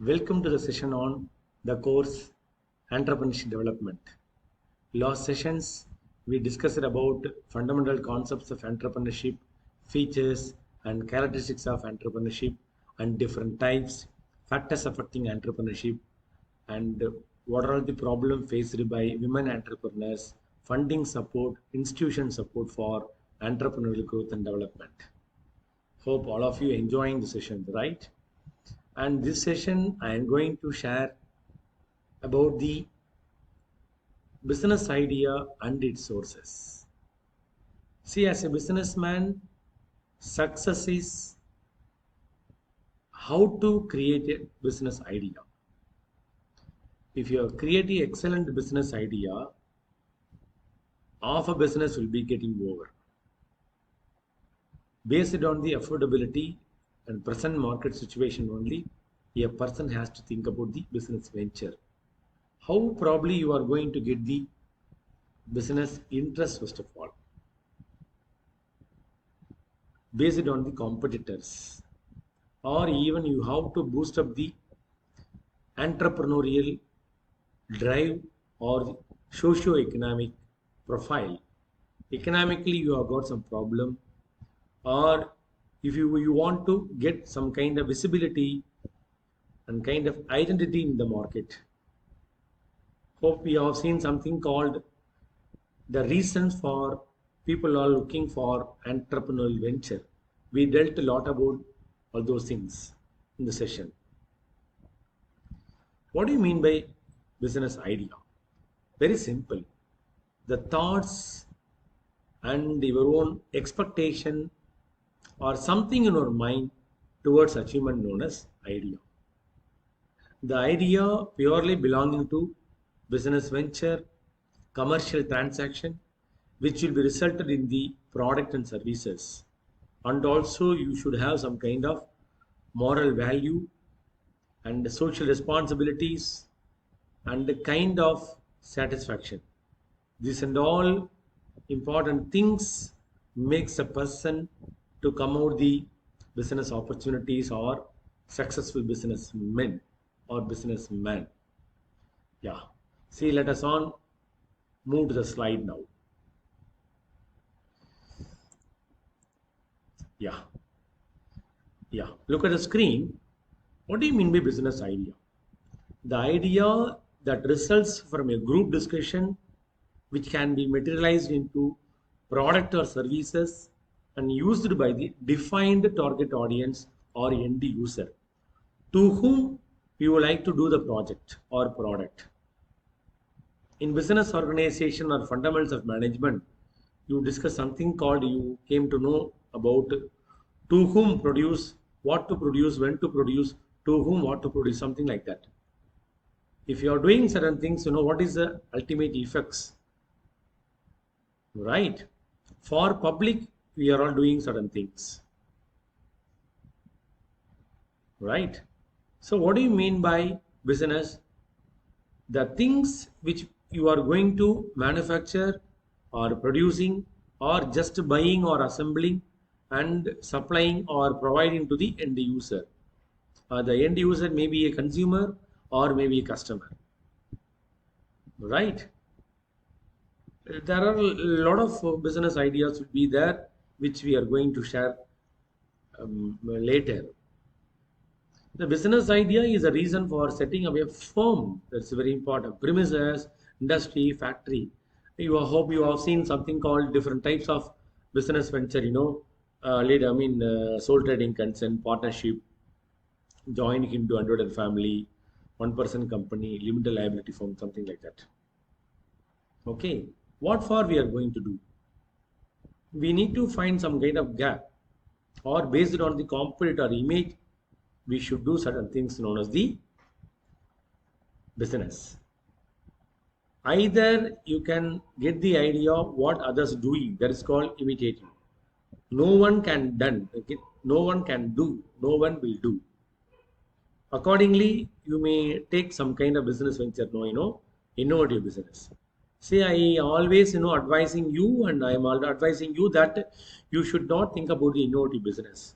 Welcome to the session on the course Entrepreneurship Development. Last sessions we discussed about fundamental concepts of entrepreneurship, features and characteristics of entrepreneurship and different types, factors affecting entrepreneurship and what are the problems faced by women entrepreneurs, funding support, institution support for entrepreneurial growth and development. Hope all of you enjoying the session, right? And this session I am going to share about the business idea and its sources. See, as a businessman, success is how to create a business idea. If you create an excellent business idea, half a business will be getting over. Based on the affordability and present market situation only, a person has to think about the business venture. How probably you are going to get the business interest first of all, based on the competitors, or even you have to boost up the entrepreneurial drive or socio-economic profile. Economically you have got some problem, or if you want to get some kind of visibility and kind of identity in the market. Hope we have seen something called the reasons for people are looking for entrepreneurial venture. We dealt a lot about all those things in the session. What do you mean by business idea? Very simple. The thoughts and your own expectation or something in your mind towards achievement known as idea. The idea purely belonging to business venture, commercial transaction, which will be resulted in the product and services. And also you should have some kind of moral value and social responsibilities and the kind of satisfaction. These and all important things makes a person to come out the business opportunities or successful businessmen or businessman. Yeah. See, let us on move to the slide now. Yeah. Yeah. Look at the screen. What do you mean by business idea? The idea that results from a group discussion which can be materialized into product or services and used by the defined target audience or end user to whom you would like to do the project or product. In business organization or fundamentals of management, you discuss something called, you came to know about to whom produce, what to produce, when to produce, to whom what to produce, something like that. If you are doing certain things, you know what is the ultimate effects, right? For public, we are all doing certain things, right? So what do you mean by business? The things which you are going to manufacture or producing or just buying or assembling and supplying or providing to the end user. The end user may be a consumer or maybe a customer, right? There are a lot of business ideas will be there which we are going to share later. The business idea is a reason for setting up a firm. That's very important. Premises, industry, factory. You hope you have seen something called different types of business venture. Sole trading consent, partnership, joint into hundred and family, one person company, limited liability firm, something like that. Okay, what for we are going to do? We need to find some kind of gap, or based on the competitor image, we should do certain things known as the business. Either you can get the idea of what others doing, that is called imitating. No one can done, okay? No one can do, no one will do. Accordingly, you may take some kind of business venture, innovative business. Say, I always, advising you, and I am advising you that you should not think about the innovative business.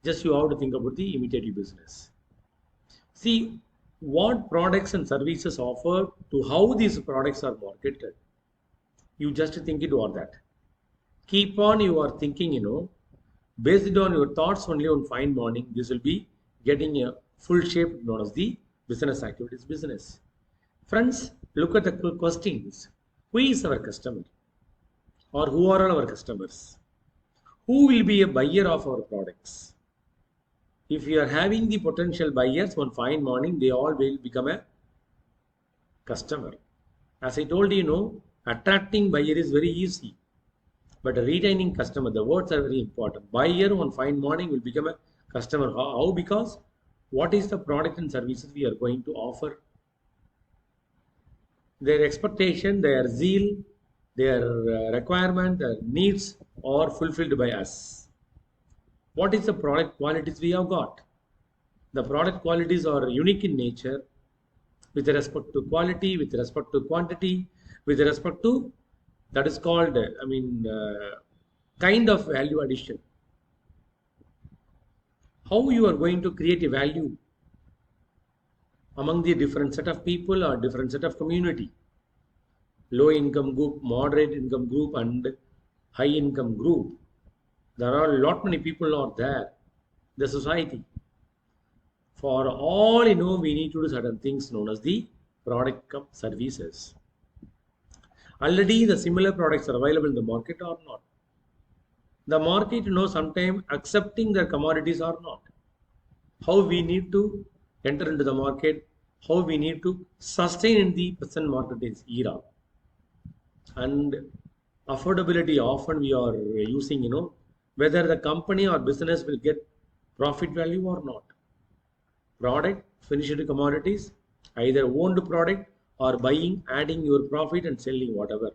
Just you have to think about the imitative business. See what products and services offer to how these products are marketed. You just think it over that. Keep on you are thinking, based on your thoughts only on fine morning, this will be getting a full shape known as the business activities business. Friends, look at the questions. Who is our customer? Or who are our customers? Who will be a buyer of our products? If you are having the potential buyers one fine morning, they all will become a customer. As I told you, attracting buyer is very easy. But retaining customer, the words are very important. Buyer one fine morning will become a customer. How? Because what is the product and services we are going to offer? Their expectation, their zeal, their requirement, their needs are fulfilled by us. What is the product qualities we have got? The product qualities are unique in nature with respect to quality, with respect to quantity, with respect to that is called, kind of value addition. How you are going to create a value among the different set of people or different set of community, low income group, moderate income group, and high income group. There are a lot many people out there, the society. For all we need to do certain things known as the product services. Already the similar products are available in the market or not. The market, sometimes accepting their commodities or not. How we need to enter into the market, how we need to sustain in the present market era. And affordability often we are using, whether the company or business will get profit value or not. Product, finished commodities, either owned product or buying, adding your profit and selling whatever.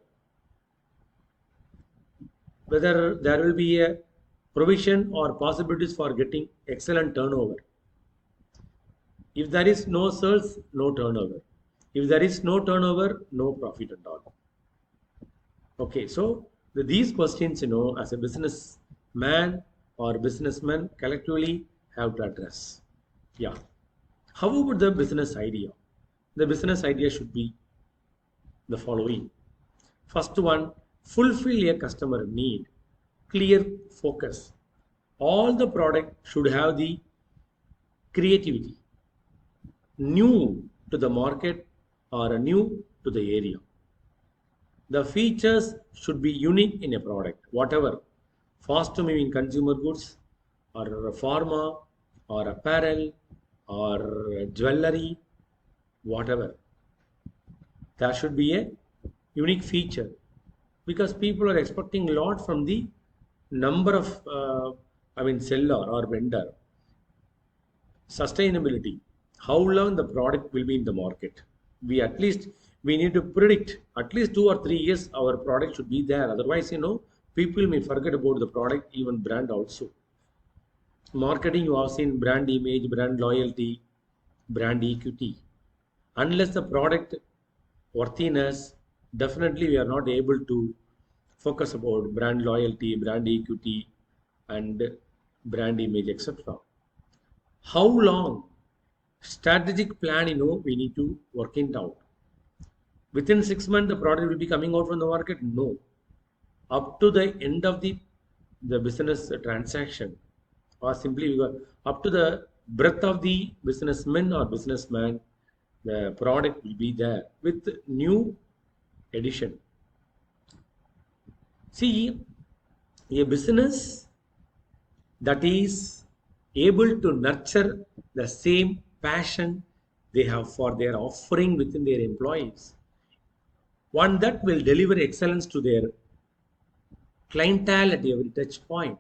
Whether there will be a provision or possibilities for getting excellent turnover. If there is no sales, no turnover. If there is no turnover, no profit at all. Okay, so these questions, as a businessman or businessman collectively have to address. Yeah. How about the business idea? The business idea should be the following. First one, fulfill a customer need. Clear focus. All the product should have the creativity. New to the market or new to the area. The features should be unique in a product. Whatever. Fast moving consumer goods or pharma or apparel or jewelry, whatever. There should be a unique feature because people are expecting a lot from the number of seller or vendor. Sustainability, how long the product will be in the market. We need to predict at least 2 or 3 years our product should be there. Otherwise, people may forget about the product, even brand also. Marketing, you have seen brand image, brand loyalty, brand equity. Unless the product worthiness, definitely we are not able to focus about brand loyalty, brand equity, and brand image, etc. How long? Strategic plan, we need to work it out. Within 6 months, the product will be coming out from the market? No. Up to the end of the business transaction, or simply up to the breadth of the businessman or businessman, the product will be there with new addition. See, a business that is able to nurture the same passion they have for their offering within their employees, one that will deliver excellence to their clientele at every touch point.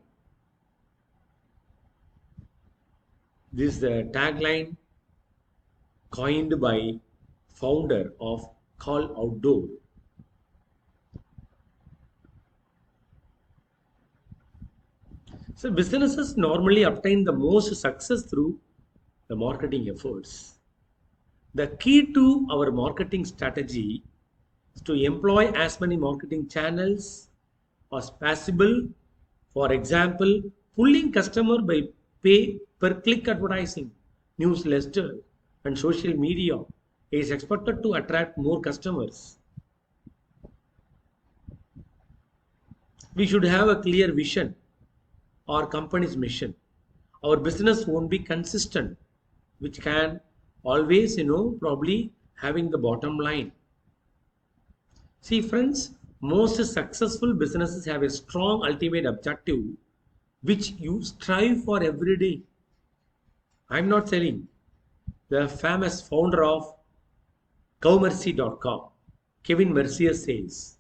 This is the tagline coined by founder of Call Outdoor. So businesses normally obtain the most success through the marketing efforts. The key to our marketing strategy is to employ as many marketing channels as possible. For example, pulling customer by pay per click advertising, newsletter, and social media is expected to attract more customers. We should have a clear vision, our company's mission. Our business won't be consistent, which can always, probably having the bottom line. See, friends, most successful businesses have a strong ultimate objective which you strive for every day. I'm not selling. The famous founder of cowmercy.com, Kevin Mercier says,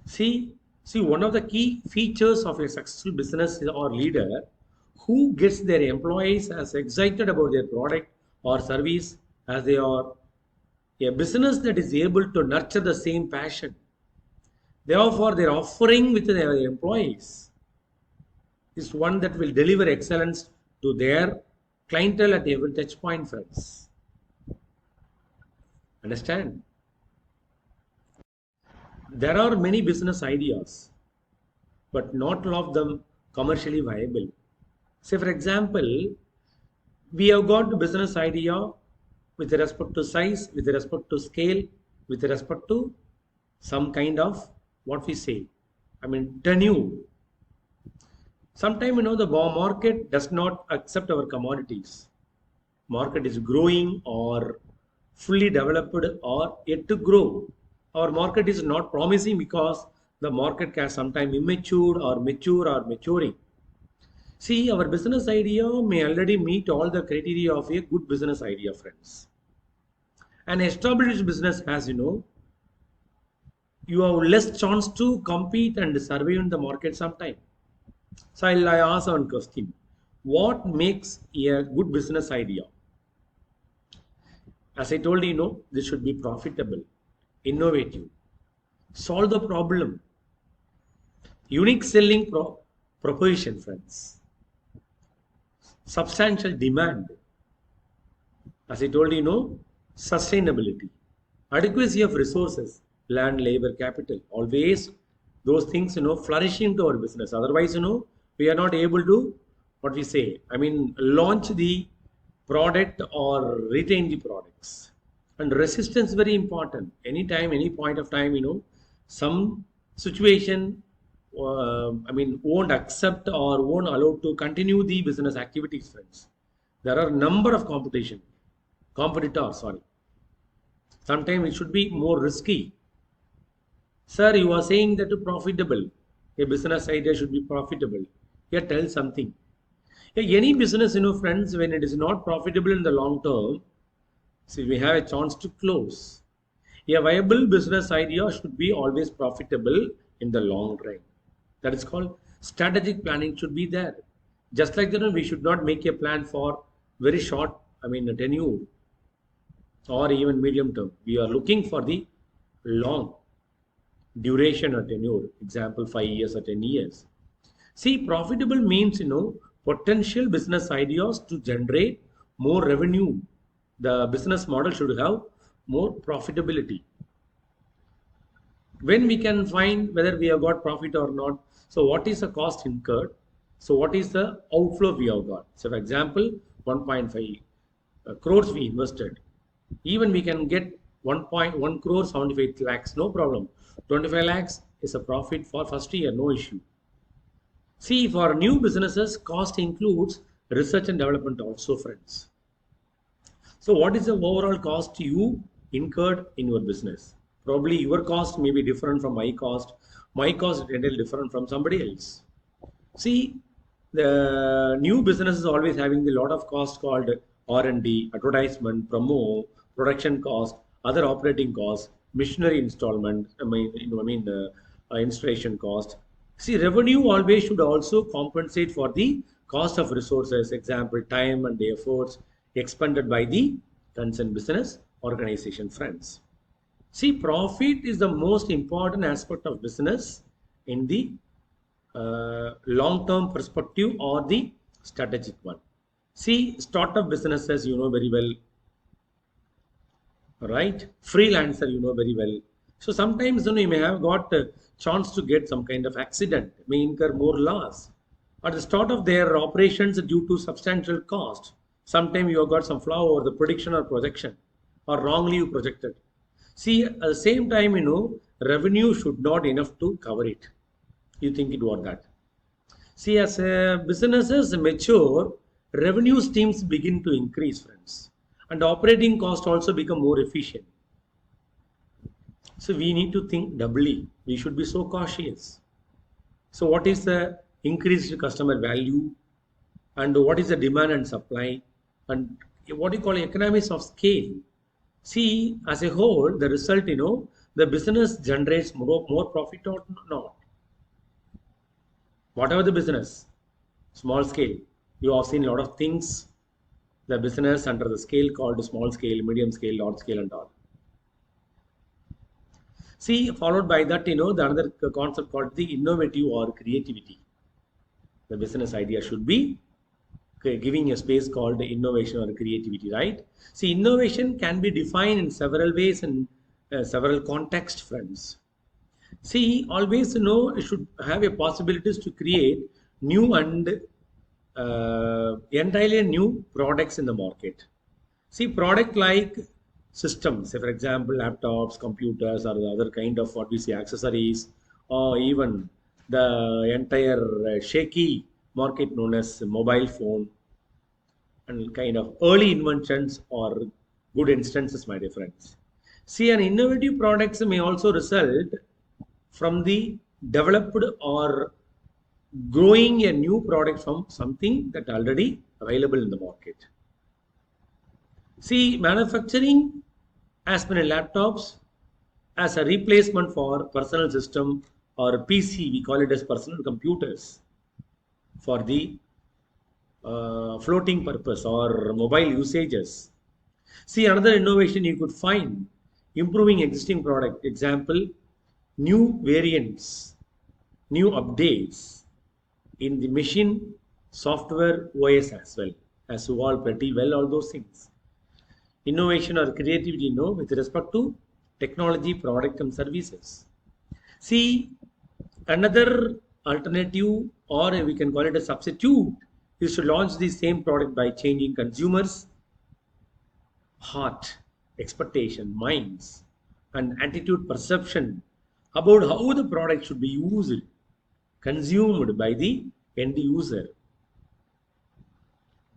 see, one of the key features of a successful business or leader who gets their employees as excited about their product or service as they are. A business that is able to nurture the same passion. Therefore, their offering with their employees is one that will deliver excellence to their clientele at every touch point, friends. Understand? There are many business ideas, but not all of them commercially viable. Say, for example, we have got a business idea with respect to size, with respect to scale, with respect to some kind of what we say, tenure. Sometimes the market does not accept our commodities. Market is growing or fully developed or yet to grow. Our market is not promising because the market can sometimes immature or mature or maturing. See, our business idea may already meet all the criteria of a good business idea, friends. An established business has, you have less chance to compete and survive in the market sometime. So I ask one question. What makes a good business idea? As I told you, this should be profitable, innovative, solve the problem, unique selling proposition, friends, substantial demand. As I told you, sustainability, adequacy of resources, land, labor, capital, always those things, flourishing to our business. Otherwise, we are not able to, what we say, launch the product or retain the products. And resistance very important. Anytime, any point of time, some situation, won't accept or won't allow to continue the business activities, friends. There are a number of competitors, sorry. Sometimes it should be more risky. Sir, you are saying that profitable. A business idea should be profitable. Here, tell something. Any business, friends, when it is not profitable in the long term, see, we have a chance to close. A viable business idea should be always profitable in the long run. That is called strategic planning should be there. Just like that, we should not make a plan for very short, tenure or even medium term. We are looking for the long duration or tenure. Example, 5 years or 10 years. See, profitable means, potential business ideas to generate more revenue. The business model should have more profitability. When we can find whether we have got profit or not. So what is the cost incurred? So what is the outflow we have got? So for example, 1.5 crores we invested. Even we can get 1.1 crore 75 lakhs, no problem. 25 lakhs is a profit for first year, no issue. See, for new businesses, cost includes research and development also, friends. So what is the overall cost you incurred in your business? Probably your cost may be different from my cost. My cost is entirely different from somebody else. See, the new business is always having a lot of costs called R&D, advertisement, promo, production cost, other operating costs, machinery installment, installation cost. See, revenue always should also compensate for the cost of resources, example, time and the efforts expended by the concerned business organization, friends. See, profit is the most important aspect of business in the long-term perspective or the strategic one. See, startup businesses, very well, right? Freelancer, very well. So sometimes, you may have got a chance to get some kind of accident, may incur more loss. At the start of their operations due to substantial cost. Sometimes you have got some flaw over the prediction or projection, or wrongly you projected. See, at the same time, revenue should not enough to cover it. You think it what that. See, as businesses mature, revenue streams begin to increase, friends, and operating cost also become more efficient. So we need to think doubly. We should be so cautious. So what is the increased customer value, and what is the demand and supply, and what you call economies of scale? See, as a whole, the result, the business generates more profit or not. Whatever the business, small scale, you have seen a lot of things. The business under the scale called small scale, medium scale, large scale, and all. See, followed by that, the another concept called the innovative or creativity. The business idea should be giving a space called innovation or creativity, right? See, innovation can be defined in several ways and several contexts, friends. See, always, it should have a possibilities to create new and entirely new products in the market. See, product like systems, say for example, laptops, computers, or the other kind of what we say accessories, or even the entire shaky market known as mobile phone, and kind of early inventions or good instances, my dear friends. See, an innovative products may also result from the developed or growing a new product from something that already available in the market. See, manufacturing as many laptops as a replacement for personal system or PC, we call it as personal computers, for the floating purpose or mobile usages. See, another innovation you could find, improving existing product. Example, new variants, new updates in the machine, software, OS as well, as you all pretty well all those things. Innovation or creativity, with respect to technology, product and services. See, another alternative, or we can call it a substitute, is to launch the same product by changing consumers' heart, expectation, minds, and attitude perception about how the product should be used, consumed by the end user.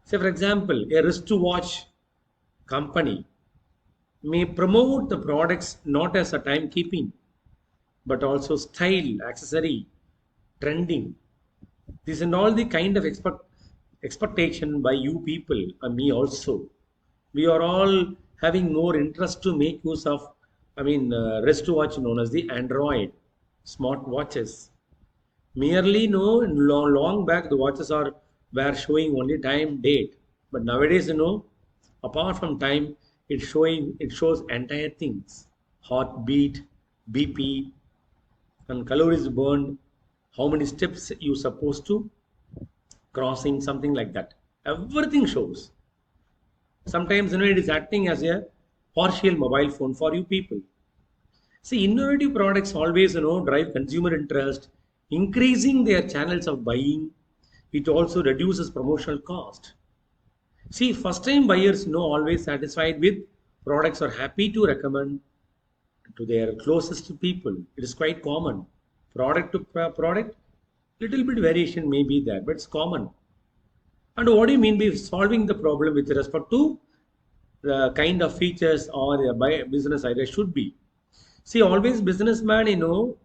Say, for example, a wristwatch company may promote the products not as a timekeeping, but also style, accessory, trending. These and all the kind of expectation by you people and me also. We are all having more interest to make use of, wristwatch known as the Android smart watches. Merely, no, long back the watches were showing only time, date, but nowadays, apart from time, it shows entire things: heartbeat, BP, and calories burned, how many steps you supposed to crossing, something like that. Everything shows. Sometimes, it is acting as a partial mobile phone for you people. See, innovative products always, drive consumer interest, increasing their channels of buying. It also reduces promotional cost. See, first time buyers, always satisfied with products are happy to recommend to their closest people. It is quite common. Product to product, little bit variation may be there, but it's common. And what do you mean by solving the problem with respect to the kind of features or the business idea should be? See, always businessman,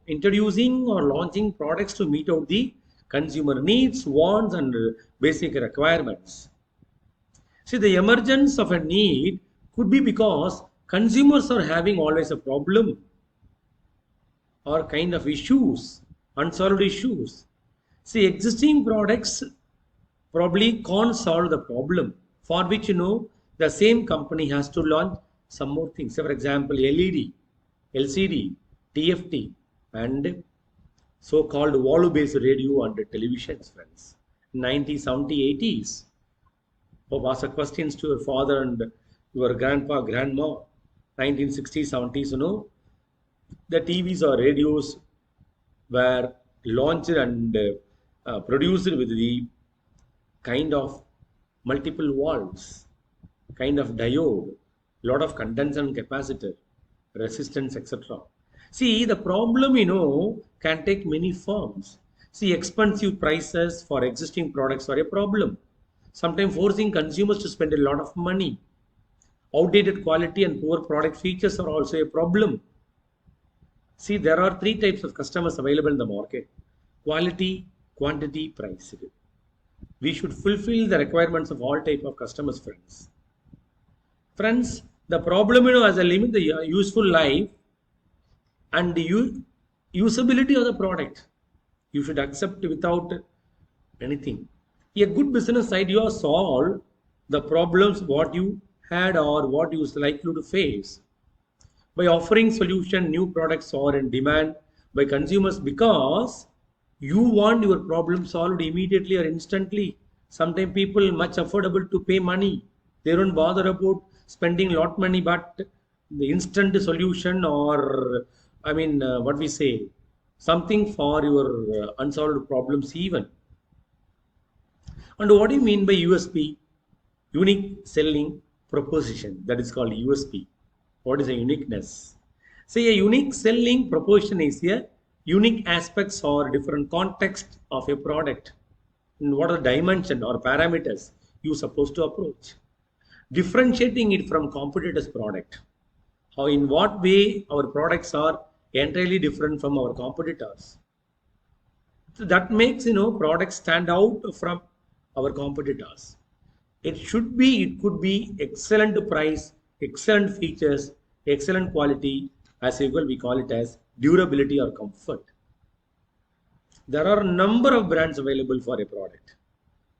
introducing or launching products to meet out the consumer needs, wants, and basic requirements. See, the emergence of a need could be because consumers are having always a problem or kind of issues, unsolved issues. See, existing products probably can't solve the problem, for which, the same company has to launch some more things. Say, for example, LED, LCD, TFT, and so-called wall-based radio and televisions, friends. 90s, 70s, 80s. Ask questions to your father and your grandpa, grandma. 1960s, 70s, the TVs or radios were launched and produced with the kind of multiple valves, kind of diode, lot of condenser and capacitor, resistance, etc. See, the problem, can take many forms. See, expensive prices for existing products are a problem. Sometimes forcing consumers to spend a lot of money. Outdated quality and poor product features are also a problem. See, there are three types of customers available in the market: quality, quantity, price. We should fulfill the requirements of all type of customers, friends. Friends, the problem, as a limit the useful life and the usability of the product. You should accept without anything. A good business idea solve the problems what you had or what you is likely to face. By offering solution, new products are in demand by consumers because you want your problem solved immediately or instantly. Sometimes people much affordable to pay money. They don't bother about spending lot money, but the instant solution or what we say, something for your unsolved problems even. And what do you mean by USP? Unique selling proposition. That is called USP. What is a uniqueness? Say a unique selling proposition is a unique aspects or different context of a product. And what are the dimension or parameters you supposed to approach? Differentiating it from competitors' product. How in what way our products are entirely different from our competitors. So that makes products stand out from our competitors. It could be excellent price, excellent features, excellent quality. As usual, we call it as durability or comfort. There are a number of brands available for a product,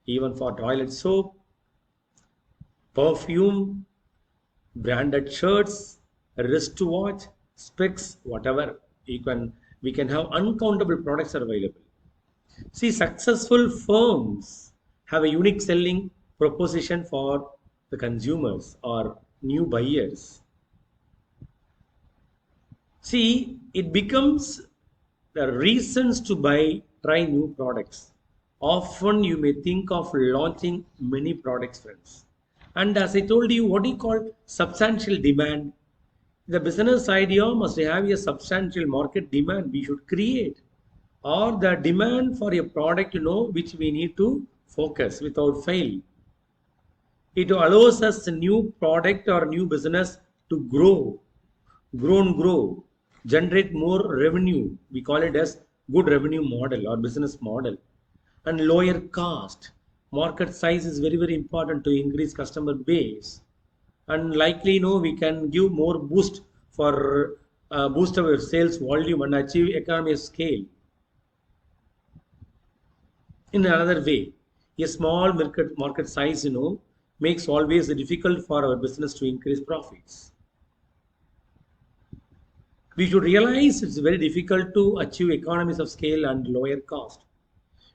even for toilet soap, perfume, branded shirts, wristwatch, specs, whatever. We can have uncountable products are available. See, successful firms have a unique selling proposition for the consumers or new buyers. See, it becomes the reasons to try new products. Often you may think of launching many products, friends. And as I told you, what do you call substantial demand? The business idea must have a substantial market demand we should create, or the demand for a product, which we need to focus without fail. It allows us a new product or new business to grow, generate more revenue. We call it as good revenue model or business model. And lower cost. Market size is very, very important to increase customer base. And likely, we can give more boost for boost our sales volume and achieve economy of scale. In another way, a small market size, makes always difficult for our business to increase profits. We should realize it's very difficult to achieve economies of scale and lower cost.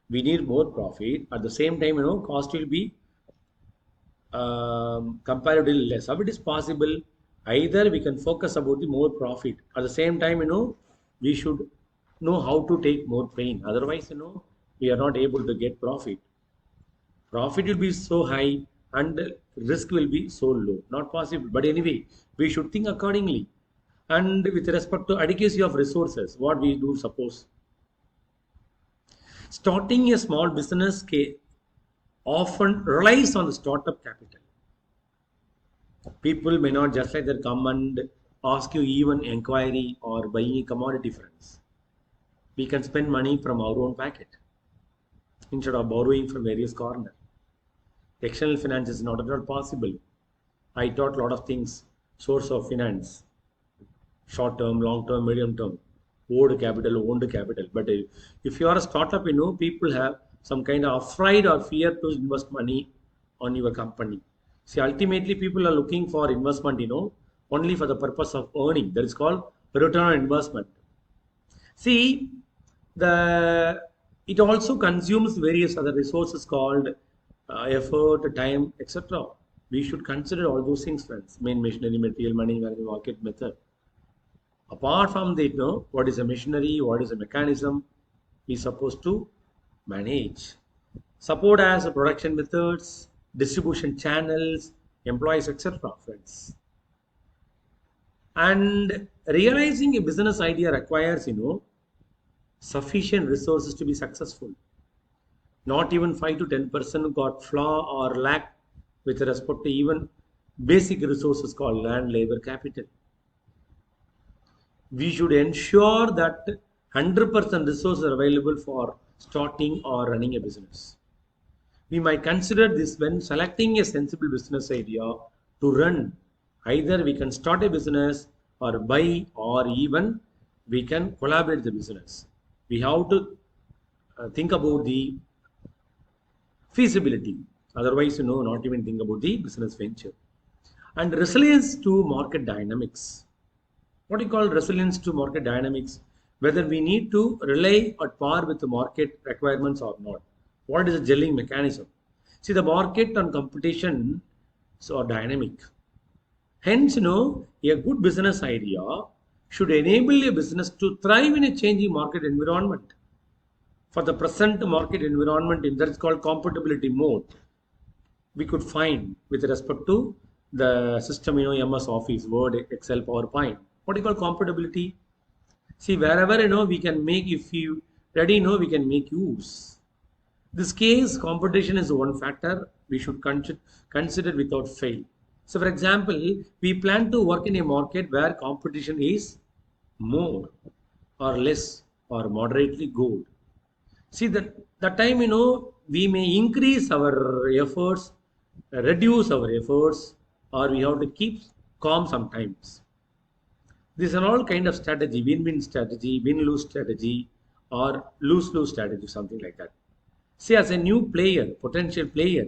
We need more profit. At the same time, cost will be comparatively less. How it is possible? Either we can focus about the more profit. At the same time, we should know how to take more pain. Otherwise, we are not able to get profit. Profit will be so high and risk will be so low. Not possible. But anyway, we should think accordingly. And with respect to adequacy of resources, what we do suppose. Starting a small business often relies on the startup capital. People may not just like that come and ask you even inquiry or buying commodity, friends. We can spend money from our own pocket instead of borrowing from various corners. External finance is not at all possible. I taught a lot of things. Source of finance, short term, long term, medium term, owned capital. But if you are a startup, people have some kind of afraid or fear to invest money on your company. See, ultimately, people are looking for investment, only for the purpose of earning. That is called return on investment. See, it also consumes various other resources called effort, time, etc. We should consider all those things, friends. Main machinery, material, money, value, market, method. Apart from that, what is a machinery, what is a mechanism, we supposed to manage. Support as production methods, distribution channels, employees, etc. Friends. And realizing a business idea requires, sufficient resources to be successful. Not even 5 to 10% got flaw or lack with respect to even basic resources called land, labor, capital. We should ensure that 100% resources are available for starting or running a business. We might consider this when selecting a sensible business idea to run. Either we can start a business or buy, or even we can collaborate the business. We have to think about the feasibility. Otherwise, not even think about the business venture. And resilience to market dynamics. What do you call resilience to market dynamics? Whether we need to rely at par with the market requirements or not. What is the gelling mechanism? See, the market and competition are dynamic. Hence, a good business idea should enable a business to thrive in a changing market environment. For the present market environment, in that is called compatibility mode, we could find with respect to the system, MS Office, Word, Excel, PowerPoint. What do you call compatibility? See, wherever, we can make, if you ready, we can make use. This case, competition is one factor we should consider without fail. So, for example, we plan to work in a market where competition is more or less or moderately good. See, that time, we may increase our efforts, reduce our efforts, or we have to keep calm sometimes. These are all kind of strategy, win-win strategy, win-lose strategy, or lose-lose strategy, something like that. See, as a new player, potential player,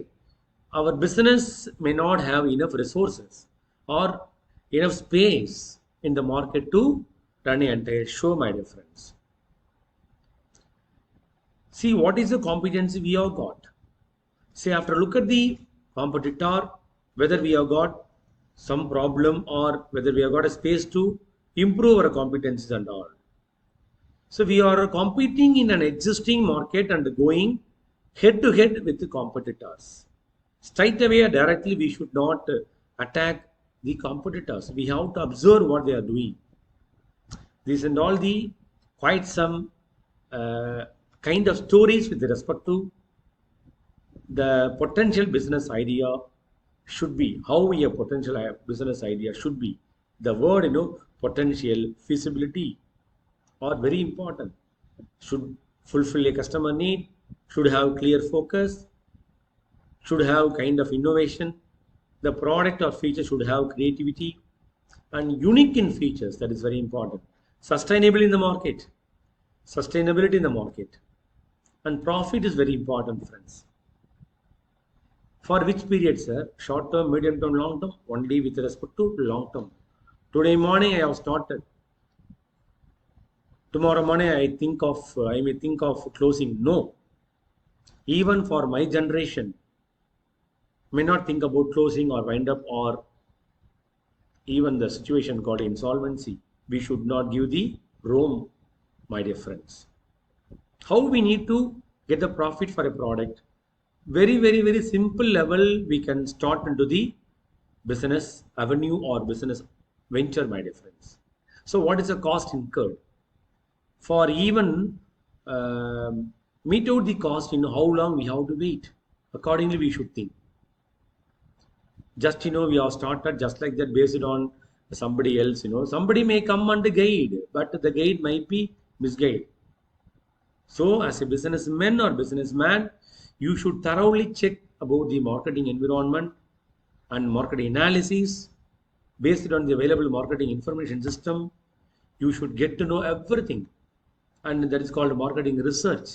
our business may not have enough resources or enough space in the market to run an entire show, my dear friends. See, what is the competency we have got? See, after look at the competitor, whether we have got some problem or whether we have got a space to improve our competencies and all. So we are competing in an existing market and going head to head with the competitors. Straight away, directly, we should not attack the competitors. We have to observe what they are doing. These and all the quite some kind of stories with respect to the potential business idea should be, how a potential business idea should be. The word, potential, feasibility are very important. Should fulfill a customer need, should have clear focus, should have kind of innovation. The product or feature should have creativity and unique in features. That is very important. Sustainable in the market. Sustainability in the market. And profit is very important, friends. For which period, sir? Short term, medium term, long term? Only with respect to long term. Today morning I have started. Tomorrow morning I may think of closing. No. Even for my generation, may not think about closing or wind up or even the situation called insolvency. We should not give the room, my dear friends. How we need to get the profit for a product? Very, very, very simple level we can start into the business avenue or business venture, my dear friends. So what is the cost incurred? For even meet out the cost, how long we have to wait. Accordingly, we should think. Just, we have started just like that based on somebody else, Somebody may come and guide, but the guide might be misguided. So as a businessman or businessman, you should thoroughly check about the marketing environment and marketing analysis based on the available marketing information system. You should get to know everything, and that is called marketing research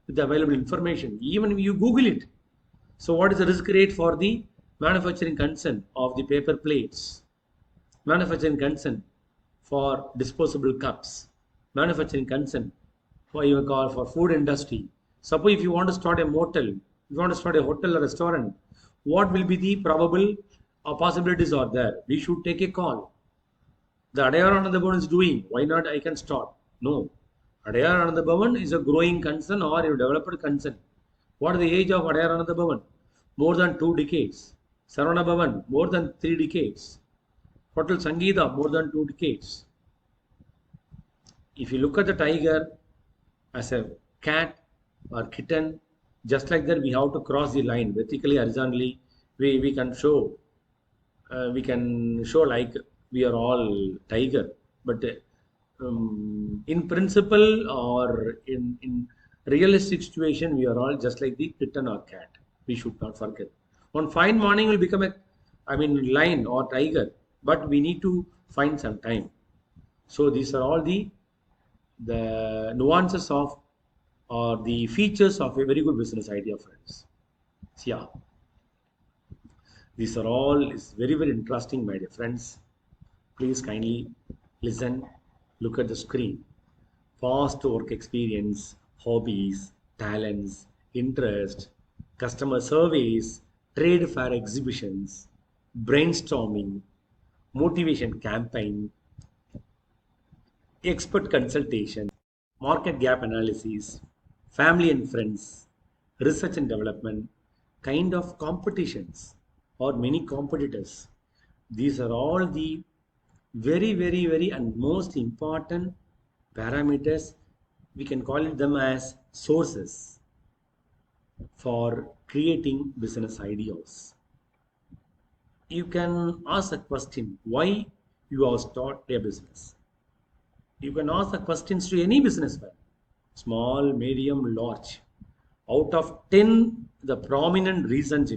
with the available information. Even if you Google it. So what is the risk rate for the manufacturing consent of the paper plates, manufacturing consent for disposable cups, manufacturing consent for even call for food industry. Suppose if you want to start a motel, if you want to start a hotel or restaurant, what will be the probable possibilities are there? We should take a call. The Adayar Ananda Bhavan is doing, why not I can start? No. Adayar Ananda Bhavan is a growing concern or a developed concern. What is the age of Adayar Ananda Bhavan? more than 2 decades. Saravana Bhavan, more than 3 decades. Hotel Sangeeta, more than 2 decades. If you look at the tiger as a cat or kitten, just like that, we have to cross the line vertically, horizontally. We can show, like we are all tiger, but in principle or in realistic situation, we are all just like the kitten or cat. We should not forget. One fine morning will become lion or tiger, but we need to find some time. So these are all the nuances of or the features of a very good business idea, friends. So, yeah, these are all is very very interesting, my dear friends. Please kindly listen, look at the screen. Past work experience, hobbies, talents, interest, customer surveys, trade fair exhibitions, brainstorming, motivation campaign, expert consultation, market gap analysis, family and friends, research and development, kind of competitions or many competitors. These are all the very, very, very and most important parameters. We can call it them as sources for creating business ideas. You can ask a question why you have started a business. You can ask the questions to any businessman, small, medium, large. Out of 10, the prominent reasons,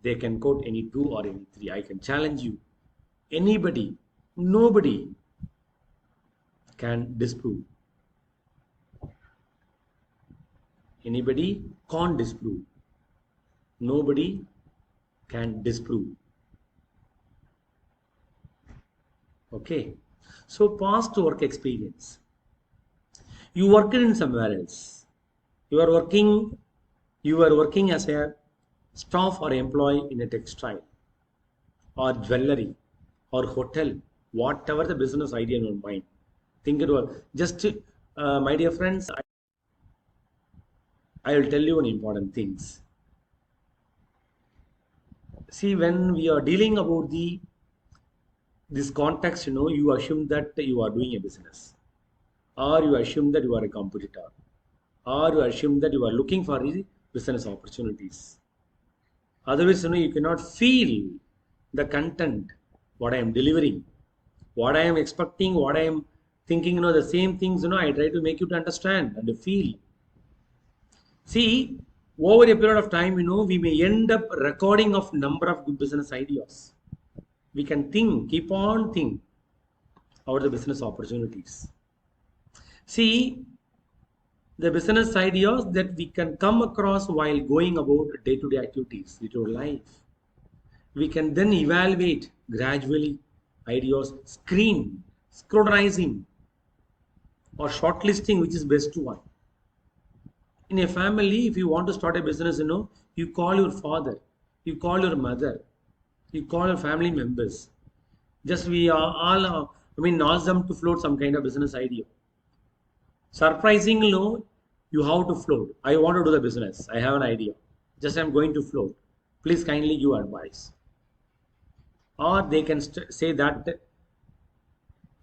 they can quote any two or any three. I can challenge you. Anybody, nobody can disprove. Anybody can't disprove. Nobody can disprove. Okay. So past work experience. You worked in somewhere else. You are working as a staff or employee in a textile or jewelry or hotel, whatever the business idea in your mind. Think it was just my dear friends, I will tell you one important things. See, when we are dealing about this context, you assume that you are doing a business, or you assume that you are a competitor, or you assume that you are looking for business opportunities. Otherwise, you cannot feel the content, what I am delivering, what I am expecting, what I am thinking, the same things, I try to make you to understand and to feel. See, over a period of time, we may end up recording of number of good business ideas. We can keep on think about the business opportunities. See, the business ideas that we can come across while going about day-to-day activities in your life. We can then evaluate gradually ideas, scrutinizing or shortlisting which is best one. In a family, if you want to start a business, you call your father, you call your mother, you call your family members. Just we are all, ask them to float some kind of business idea. Surprisingly, you have to float. I want to do the business. I have an idea. Just I'm going to float. Please kindly give advice. Or they can say that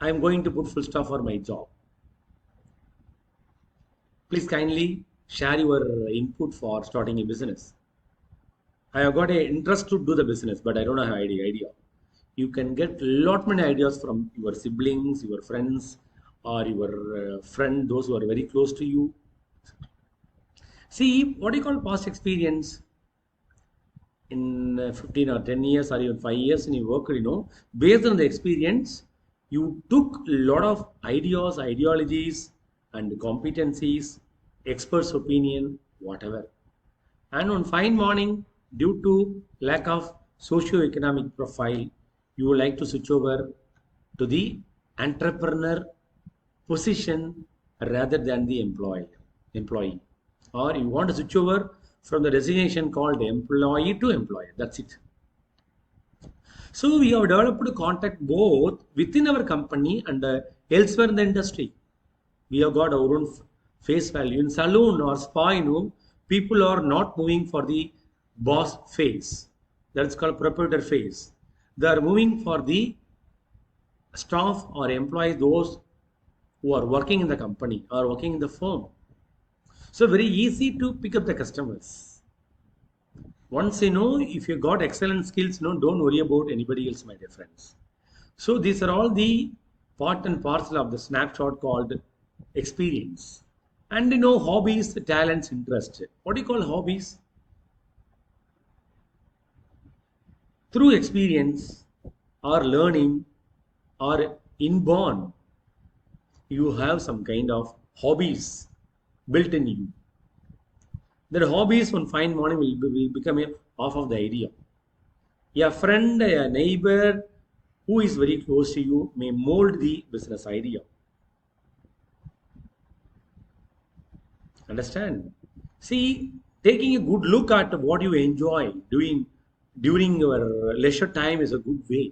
I'm going to put full stop for my job. Please kindly share your input for starting a business. I have got an interest to do the business, but I don't have idea. You can get lot many ideas from your siblings, your friends, or your friend, those who are very close to you. See, what you call past experience in 15 or 10 years or even 5 years in your work, based on the experience, you took a lot of ideas, ideologies, and competencies, experts' opinion, whatever. And on fine morning, due to lack of socio-economic profile, you would like to switch over to the entrepreneur position rather than the employee. Or you want to switch over from the designation called employee to employer. That's it. So we have developed contact both within our company and elsewhere in the industry. We have got our own face value. In salon or spa, people are not moving for the boss phase. That's called proprietor phase. They are moving for the staff or employees, those who are working in the company or working in the firm. So very easy to pick up the customers. Once you know, if you got excellent skills, no, don't worry about anybody else, my dear friends. So these are all the part and parcel of the snapshot called experience. And hobbies, talents, interest. What do you call hobbies? Through experience or learning or inborn, you have some kind of hobbies built in you. That hobbies one fine morning will become a half of the idea. A friend, a neighbor who is very close to you may mold the business idea. Understand? See, taking a good look at what you enjoy doing during your leisure time is a good way.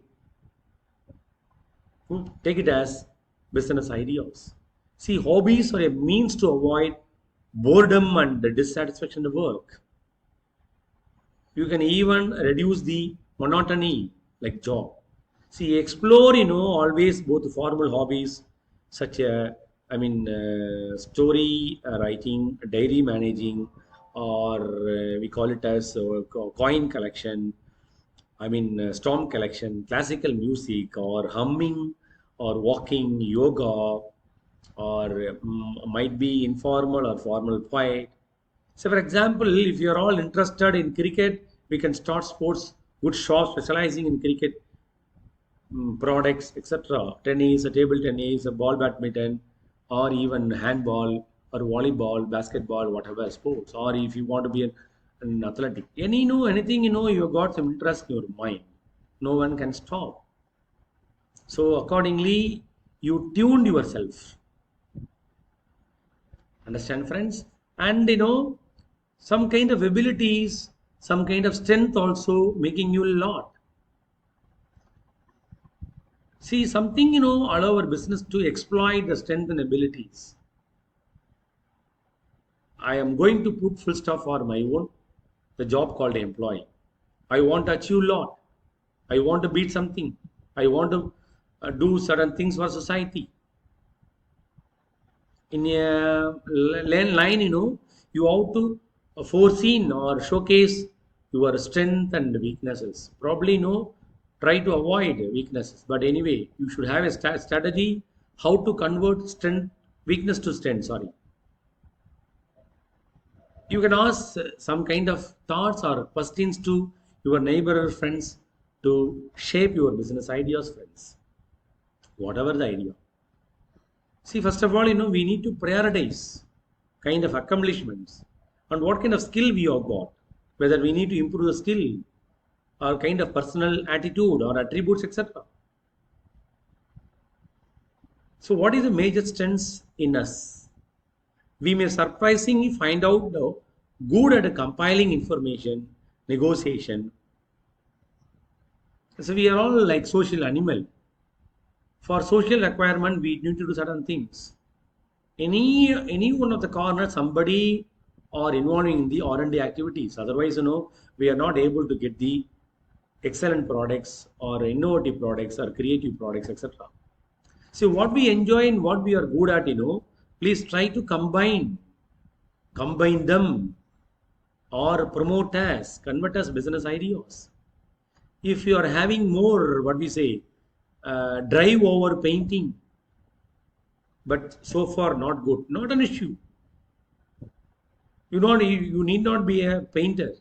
Take it as business ideas. See, hobbies are a means to avoid boredom and dissatisfaction at work. You can even reduce the monotony like job. See, explore, always both formal hobbies such as, story writing, diary managing, or we call it as coin collection, storm collection, classical music, or humming, or walking, yoga, or might be informal or formal quiet. So, for example, if you're all interested in cricket, we can start sports, good shops specializing in cricket products, etc. Tennis, table tennis, ball badminton, or even handball, or volleyball, basketball, whatever sports. Or if you want to be an athletic, anything you got some interest in your mind, no one can stop. So accordingly, you tuned yourself. Understand, friends? And some kind of abilities, some kind of strength also making you a lot. See, something, allow our business to exploit the strength and abilities. I am going to put full stop for my own, the job called employee. I want to achieve a lot. I want to beat something. I want to do certain things for society. In a line, you have to foreseen or showcase your strength and weaknesses. Probably, try to avoid weaknesses. But anyway, you should have a strategy how to convert weakness to strength. Sorry. You can ask some kind of thoughts or questions to your neighbor or friends to shape your business ideas, friends. Whatever the idea. See, first of all, we need to prioritize kind of accomplishments and what kind of skill we have got. Whether we need to improve the skill or kind of personal attitude or attributes, etc. So, what is the major strengths in us? We may surprisingly find out though good at compiling information, negotiation. So we are all like social animal. For social requirement, we need to do certain things. Any one of the corner, somebody are involving in the R&D activities. Otherwise, we are not able to get the excellent products or innovative products or creative products, etc. So what we enjoy and what we are good at, please try to combine them or promote us, convert us business ideas. If you are having more, what we say, drive over painting, but so far not good, not an issue. You need not be a painter,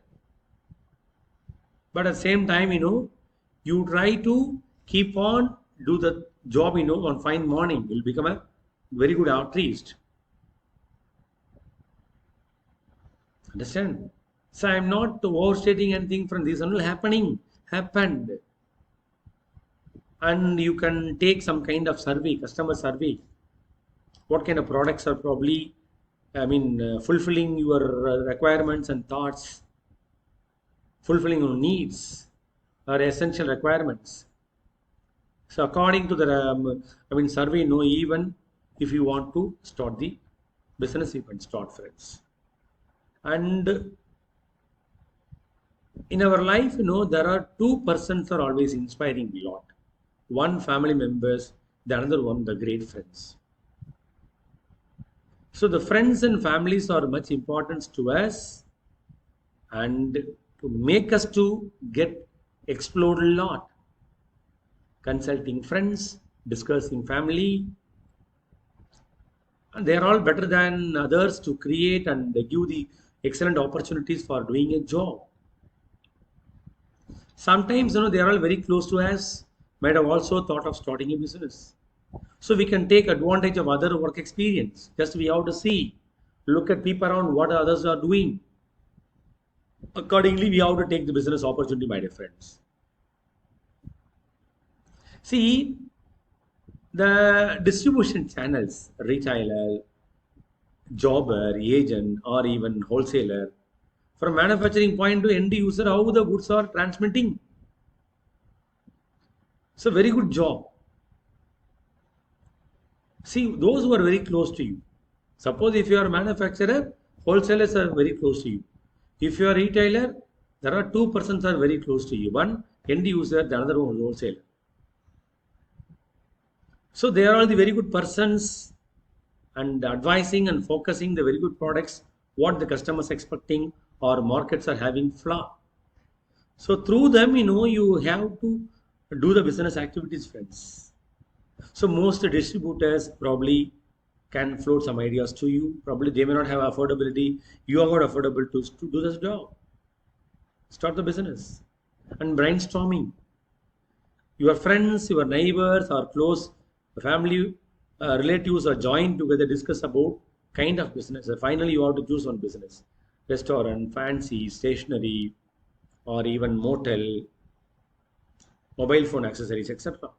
but at the same time, you try to keep on do the job, on fine morning, you'll become a very good artist. Understand? So I'm not overstating anything from this. Only happened. And you can take some kind of survey, customer survey. What kind of products are probably, fulfilling your requirements and thoughts, fulfilling your needs or essential requirements. So according to the, survey, even if you want to start the business, you can start, friends. And In our life, there are two persons are always inspiring a lot. One family members, the another one the great friends. So the friends and families are much important to us and to make us to get explode a lot. Consulting friends, discussing family, and they are all better than others to create and give the excellent opportunities for doing a job. Sometimes, they are all very close to us, might have also thought of starting a business. So we can take advantage of other work experience. Just we have to see, look at people around what others are doing. Accordingly, we have to take the business opportunity, my dear friends. See, the distribution channels, retailer, jobber, agent, or even wholesaler, from manufacturing point to end user, how the goods are transmitting. It's a very good job. See, those who are very close to you. Suppose if you are a manufacturer, wholesalers are very close to you. If you are a retailer, there are two persons are very close to you. One end user, the other one wholesaler. So they are all the very good persons and advising and focusing the very good products, what the customers expecting or markets are having flaw. So through them, you have to do the business activities, friends. So most distributors probably can float some ideas to you. Probably they may not have affordability. You are not affordable to do this job. Start the business and brainstorming. Your friends, your neighbors, or close family relatives are joined together, discuss about kind of business. Finally, you have to choose one business: restaurant, fancy, stationery, or even motel, mobile phone accessories, etc.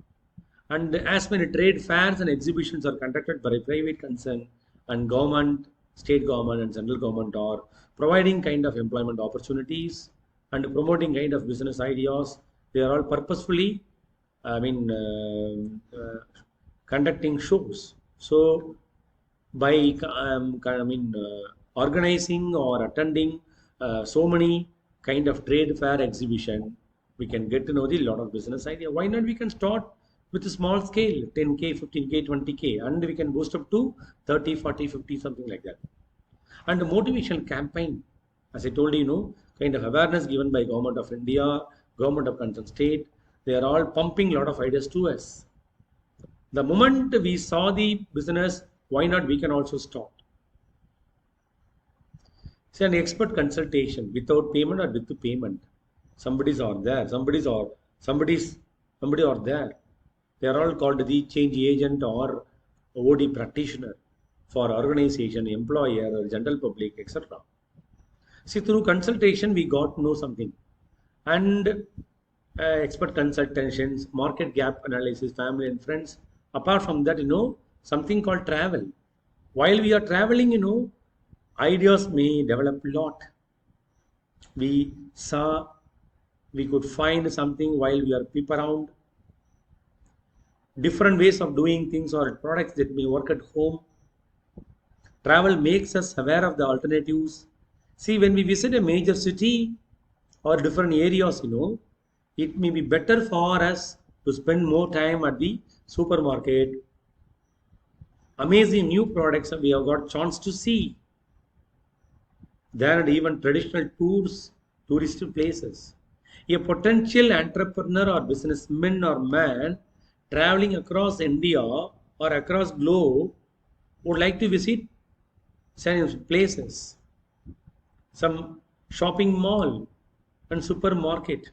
And as many trade fairs and exhibitions are conducted by a private concern and government, state government and central government are providing kind of employment opportunities and promoting kind of business ideas. They are all purposefully, conducting shows. So by organizing or attending so many kind of trade fair exhibition, we can get to know the lot of business idea. Why not we can start with a small scale, 10K, 15K, 20K, and we can boost up to 30, 40, 50, something like that. And the motivational campaign, as I told you, kind of awareness given by government of India, government of concerned state, they are all pumping a lot of ideas to us. The moment we saw the business, why not we can also start? See, an expert consultation without payment or with the payment. Somebody's are there, somebody are there. They are all called the change agent or OD practitioner for organization, employer, or general public, etc. See, through consultation, we got to know something. And expert consultations, market gap analysis, family and friends. Apart from that, something called travel. While we are traveling, ideas may develop a lot. We could find something while we are peep around. Different ways of doing things or products that may work at home. Travel makes us aware of the alternatives. See, when we visit a major city or different areas, it may be better for us to spend more time at the supermarket. Amazing new products we have got chance to see. There are even traditional tourist places. A potential entrepreneur or businessman or man traveling across India or across globe would like to visit some places, some shopping mall and supermarket.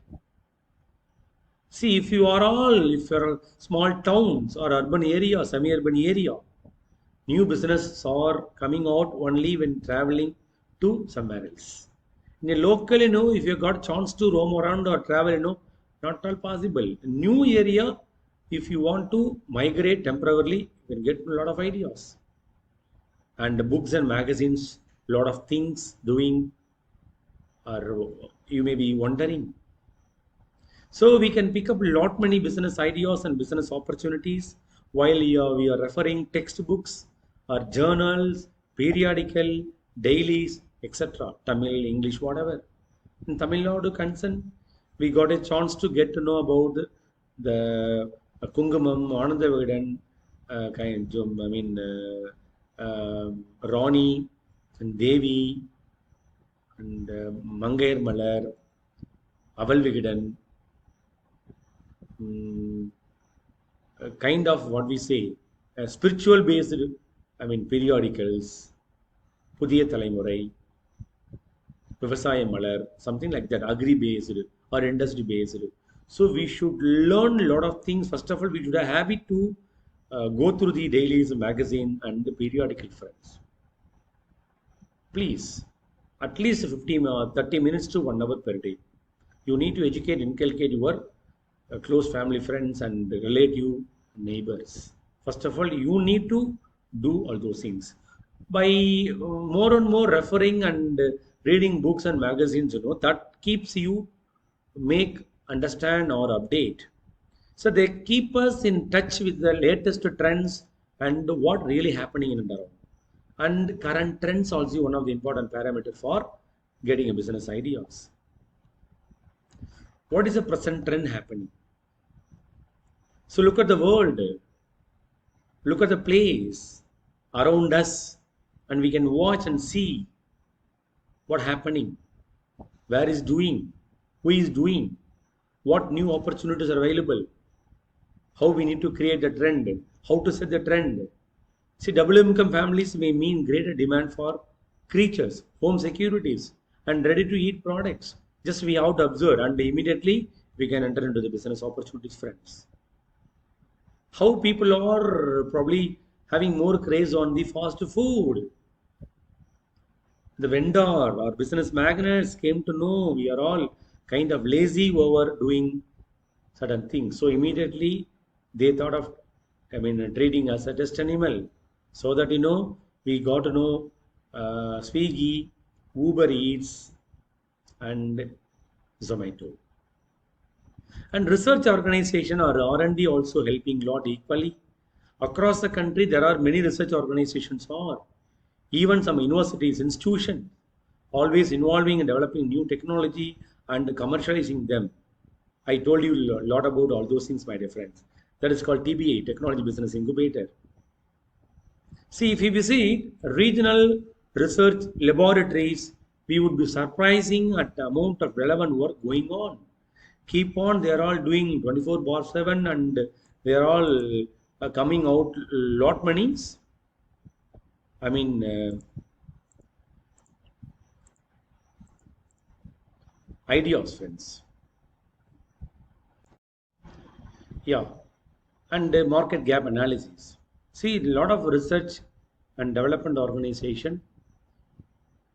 See, if you're small towns or urban area, semi-urban area, new businesses are coming out only when traveling to somewhere else. In a local, if you got chance to roam around or travel, not all possible. New area, if you want to migrate temporarily, you can get a lot of ideas. And books and magazines, lot of things doing, or you may be wondering. So we can pick up a lot many business ideas and business opportunities while we are referring textbooks or journals, periodical, dailies, etc. Tamil, English, whatever. In Tamil Nadu concern, we got a chance to get to know about the Kungumam, Ananda Vigadan, I mean, Ronnie and Devi and Mangair Malar, Aval Vigadan, mm, kind of what we say, spiritual based, I mean, periodicals, Pudiya Talaimurai, Vyavasaya Malar, something like that, agri based or industry based. So we should learn a lot of things. First of all, we should have habit to go through the dailies, magazine, and the periodical friends. Please, at least 15 or 30 minutes to 1 hour per day. You need to educate, inculcate your close family, friends, and relative neighbors. First of all, you need to do all those things by more and more referring and reading books and magazines. That keeps you make understand or update. So they keep us in touch with the latest trends and what really happening in and around. And current trends also one of the important parameter for getting a business ideas. What is the present trend happening? So look at the world, look at the place around us, and we can watch and see what happening, where is doing, who is doing, what new opportunities are available, how we need to create the trend, how to set the trend. See, double income families may mean greater demand for creatures, home securities, and ready to eat products. Just we have to observe, and immediately we can enter into the business opportunities, friends. How people are probably having more craze on the fast food. The vendor or business magnates came to know we are all kind of lazy over doing certain things. So immediately they thought of, treating us as just animal. So that we got to know Swiggy, Uber Eats, and Zomato. And research organization or R&D also helping lot equally. Across the country, there are many research organizations or even some universities, institutions, always involving and developing new technology and commercializing them. I told you a lot about all those things, my dear friends. That is called TBI, Technology Business Incubator. See, if we visit regional research laboratories, we would be surprising at the amount of relevant work going on. Keep on, they are all doing 24/7 and they are all coming out lot monies. I mean, ideas, friends. Yeah, and market gap analysis. See, a lot of research and development organization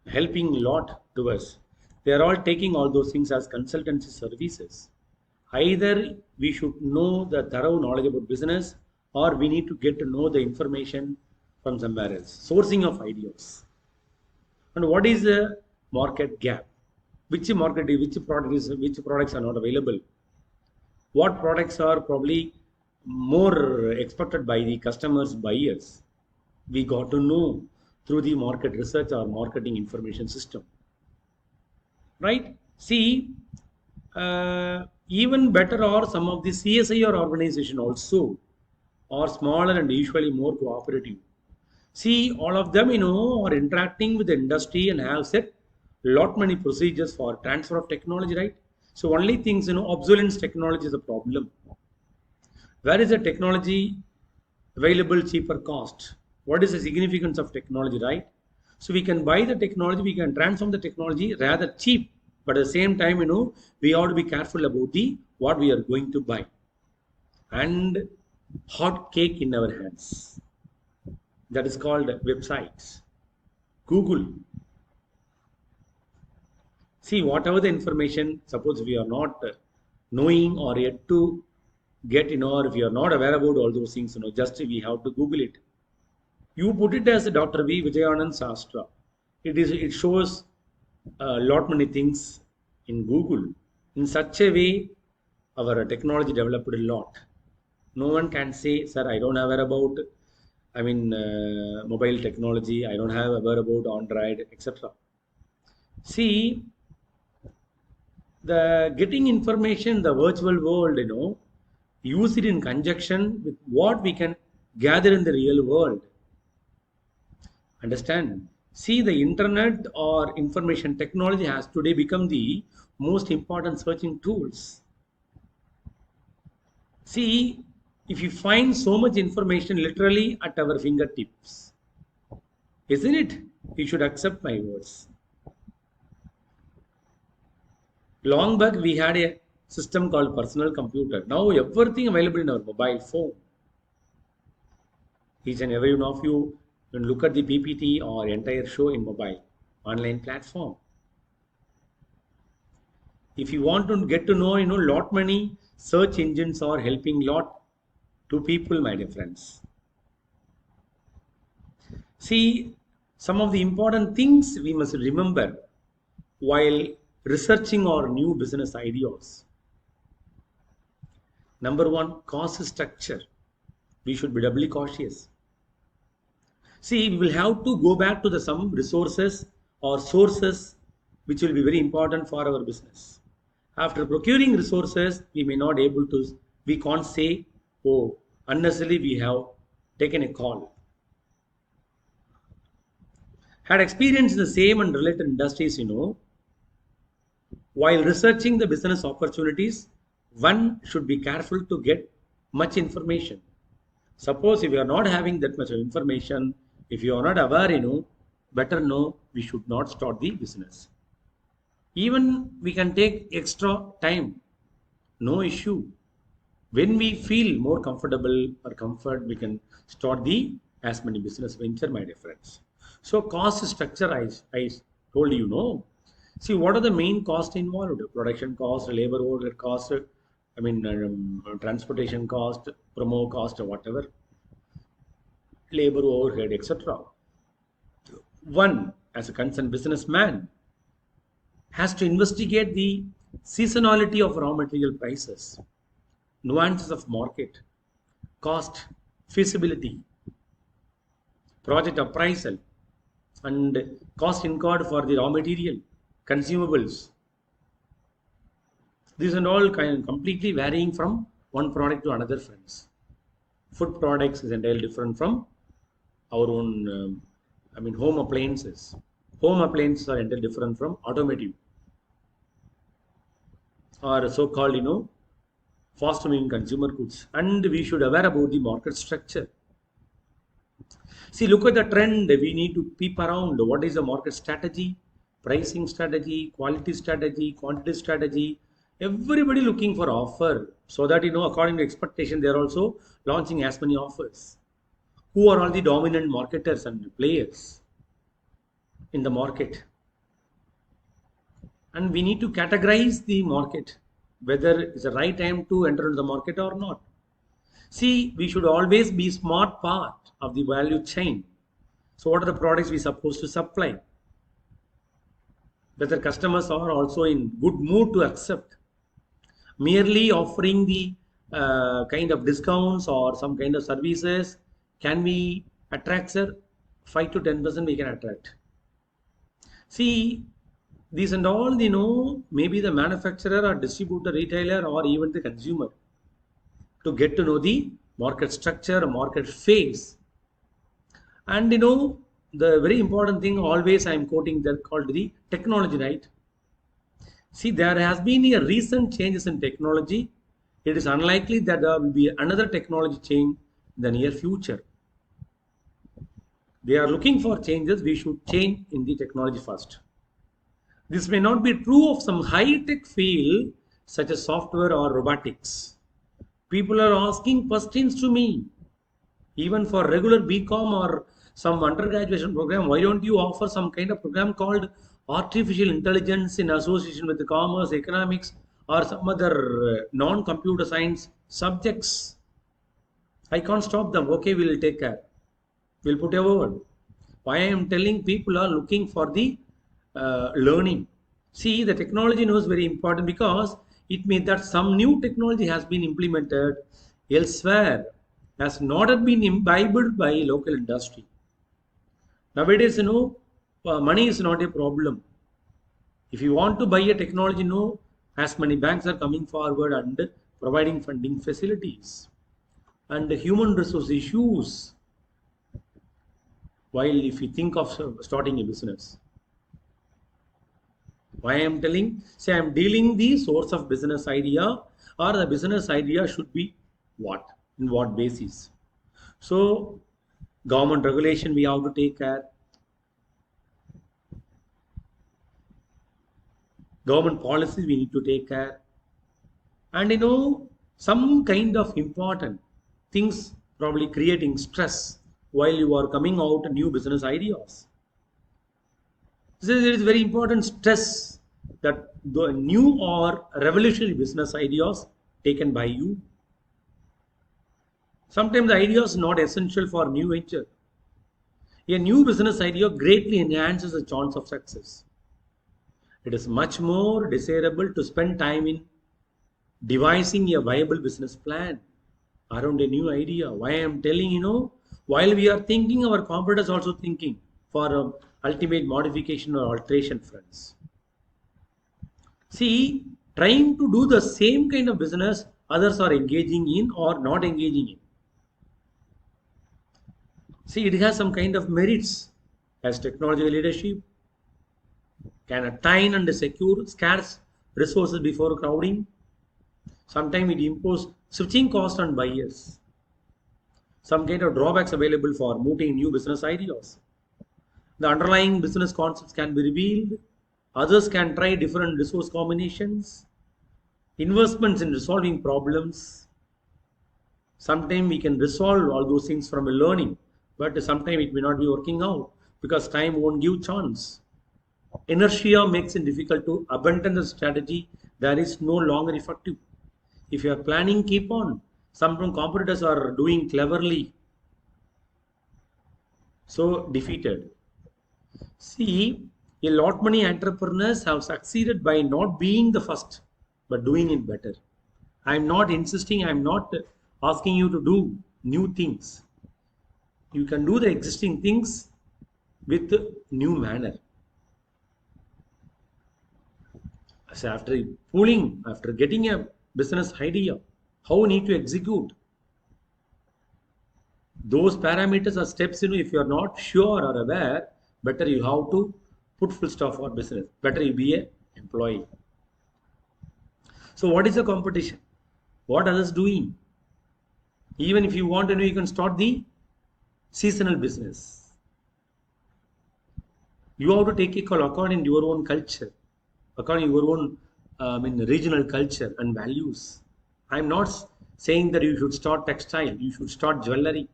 helping a lot to us. They are all taking all those things as consultancy services. Either we should know the thorough knowledge about business, or we need to get to know the information from somewhere else. Sourcing of ideas. And what is the market gap? Which products are not available? What products are probably more expected by the customers, buyers? We got to know through the market research or marketing information system, right? See, even better are some of the CSIR organization also are smaller and usually more cooperative. See, all of them, are interacting with the industry and have set lot many procedures for transfer of technology, right? So only things, obsolescence technology is a problem. Where is the technology available cheaper cost? What is the significance of technology, right? So we can buy the technology, we can transform the technology rather cheap, but at the same time, we have to be careful about the what we are going to buy. And hot cake in our hands. That is called websites. Google. See, whatever the information, suppose we are not knowing or yet to get, or if you are not aware about all those things, just we have to Google it. You put it as Dr. V. Vijayanand Sastra. It shows a lot many things in Google. In such a way, our technology developed a lot. No one can say, sir, I don't have aware about, mobile technology. I don't have aware about Android, etc. See, The getting information, the virtual world, use it in conjunction with what we can gather in the real world. Understand? See, the internet or information technology has today become the most important searching tools. See, if you find so much information literally at our fingertips, isn't it? You should accept my words. Long back, we had a system called personal computer. Now, everything available in our mobile phone. Each and every one of you can look at the PPT or entire show in mobile online platform. If you want to get to know, lot many search engines are helping lot to people, my dear friends. See, some of the important things we must remember while researching our new business ideas. Number one, cost structure. We should be doubly cautious. See, we will have to go back to some resources or sources which will be very important for our business. After procuring resources, we can't say, oh, unnecessarily we have taken a call. Had experience in the same and related industries, while researching the business opportunities, one should be careful to get much information. Suppose if you are not having that much of information, if you are not aware, better know we should not start the business. Even we can take extra time, no issue. When we feel more comfortable or comfort, we can start the as many business venture, my dear friends. So cost structure, I told you, see what are the main costs involved? Production cost, labor overhead cost, transportation cost, promo cost, or whatever, labor overhead, etc. One, as a concerned businessman, has to investigate the seasonality of raw material prices, nuances of market, cost, feasibility, project appraisal, and cost incurred for the raw material, consumables. These are all completely varying from one product to another, friends. Food products is entirely different from our own, home appliances. Home appliances are entirely different from automotive or so-called, fast-moving consumer goods. And we should aware about the market structure. See, look at the trend. We need to peep around. What is the market strategy, pricing strategy, quality strategy, quantity strategy? Everybody looking for offer so that, according to expectation, they are also launching as many offers. Who are all the dominant marketers and players in the market? And we need to categorize the market, whether it's the right time to enter into the market or not. See, we should always be smart part of the value chain. So what are the products we supposed to supply? Whether customers are also in good mood to accept. Merely offering the kind of discounts or some kind of services, can we attract, sir? 5 to 10% we can attract. See, these and all, maybe the manufacturer or distributor, retailer, or even the consumer to get to know the market structure, market phase. And the very important thing always I am quoting that called the technology, right? See, there has been a recent changes in technology. It is unlikely that there will be another technology change in the near future. They are looking for changes. We should change in the technology first. This may not be true of some high-tech field such as software or robotics. People are asking questions to me. Even for regular BCom or some undergraduate program, why don't you offer some kind of program called artificial intelligence in association with the commerce, economics, or some other non-computer science subjects? I can't stop them. Okay, we will take care. We'll put a word. Why I am telling people are looking for the learning. See, the technology is very important because it means that some new technology has been implemented elsewhere, has not been imbibed by local industry. Nowadays, money is not a problem. If you want to buy a technology, as many banks are coming forward and providing funding facilities. And the human resource issues, while if you think of starting a business, why I am telling, say I am dealing the source of business idea, or the business idea should be what, in what basis. So government regulation we have to take care, government policies we need to take care, and some kind of important things probably creating stress while you are coming out new business ideas. So there is very important stress that the new or revolutionary business ideas taken by you. Sometimes the idea is not essential for new venture. A new business idea greatly enhances the chance of success. It is much more desirable to spend time in devising a viable business plan around a new idea. Why I am telling, while we are thinking, our competitors also thinking for ultimate modification or alteration, friends. See, trying to do the same kind of business others are engaging in or not engaging in. See, it has some kind of merits as technology leadership, can attain and secure scarce resources before crowding. Sometimes it imposes switching cost on buyers. Some kind of drawbacks available for mooting new business ideas. The underlying business concepts can be revealed. Others can try different resource combinations. Investments in resolving problems. Sometimes we can resolve all those things from a learning, but sometimes it may not be working out because time won't give chance. Inertia makes it difficult to abandon the strategy that is no longer effective. If you are planning, keep on. Some competitors are doing cleverly, so defeated. See, a lot many entrepreneurs have succeeded by not being the first, but doing it better. I'm not insisting, I'm not asking you to do new things. You can do the existing things with new manner. So after getting a business idea, how we need to execute. Those parameters or steps, if you are not sure or aware, better you have to put full stop for business. Better you be a employee. So what is the competition? What others doing? Even if you want to know, you can start the seasonal business. You have to take a call according to your own culture, according to your own regional culture and values. I'm not saying that you should start textile, you should start jewelry.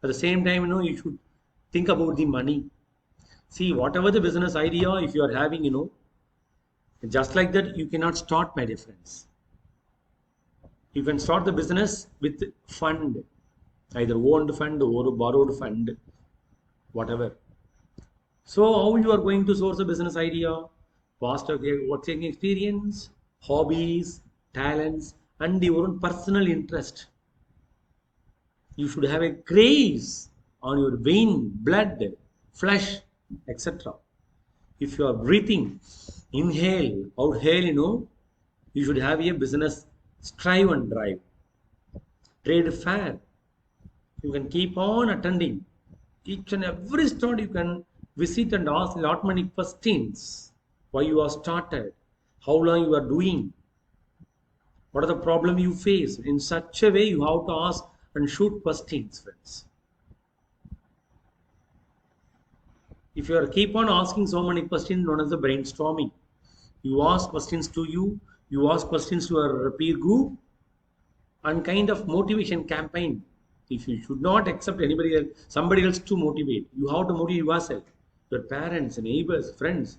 At the same time, you should think about the money. See, whatever the business idea, if you are having, just like that, you cannot start, my dear friends. You can start the business with fund, either owned fund or borrowed fund, whatever. So how you are going to source a business idea? Past working experience, hobbies, talents, and your own personal interest. You should have a craze on your vein, blood, flesh, etc. If you are breathing, inhale, outhale, you should have a business strive and drive. Trade fair. You can keep on attending. Each and every store you can visit and ask a lot many questions. Why you are started, how long you are doing, what are the problem you face. In such a way you have to ask and shoot questions, friends. If you are keep on asking so many questions, known as the brainstorming, you ask questions to you ask questions to your peer group, and kind of motivation campaign. If you should not accept anybody else, somebody else to motivate, you have to motivate yourself, your parents, neighbors, friends,